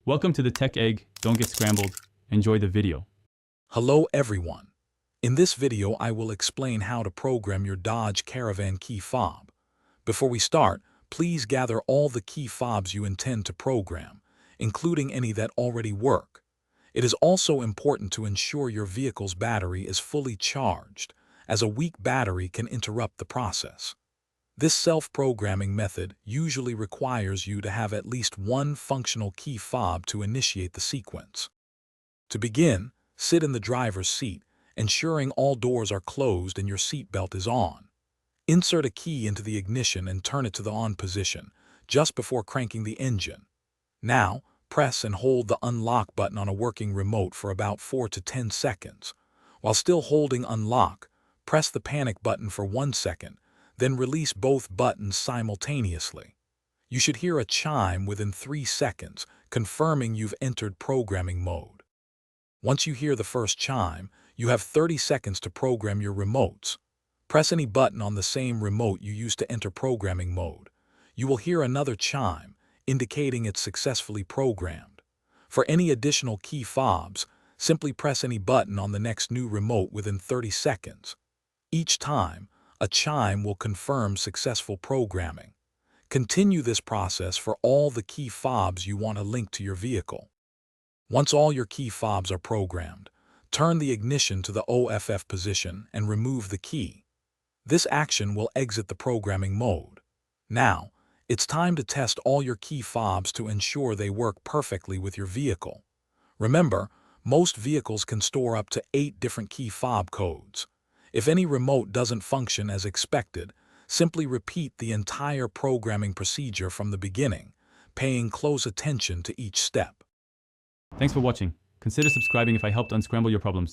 Welcome to the Tech Egg. Don't get scrambled. Enjoy the video. Hello everyone. In this video I will explain how to program your Dodge Caravan key fob. Before we start, please gather all the key fobs you intend to program, including any that already work. It is also important to ensure your vehicle's battery is fully charged, as a weak battery can interrupt the process. This self-programming method usually requires you to have at least one functional key fob to initiate the sequence. To begin, sit in the driver's seat, ensuring all doors are closed and your seatbelt is on. Insert a key into the ignition and turn it to the on position, just before cranking the engine. Now, press and hold the unlock button on a working remote for about 4 to 10 seconds. While still holding unlock, press the panic button for 1 second, then release both buttons simultaneously. You should hear a chime within 3 seconds, confirming you've entered programming mode. Once you hear the first chime, you have 30 seconds to program your remotes. Press any button on the same remote you used to enter programming mode. You will hear another chime, indicating it's successfully programmed. For any additional key fobs, simply press any button on the next new remote within 30 seconds. Each time, a chime will confirm successful programming. Continue this process for all the key fobs you want to link to your vehicle. Once all your key fobs are programmed, turn the ignition to the OFF position and remove the key. This action will exit the programming mode. Now, it's time to test all your key fobs to ensure they work perfectly with your vehicle. Remember, most vehicles can store up to 8 different key fob codes. If any remote doesn't function as expected, simply repeat the entire programming procedure from the beginning, paying close attention to each step. Thanks for watching. Consider subscribing if I helped unscramble your problems.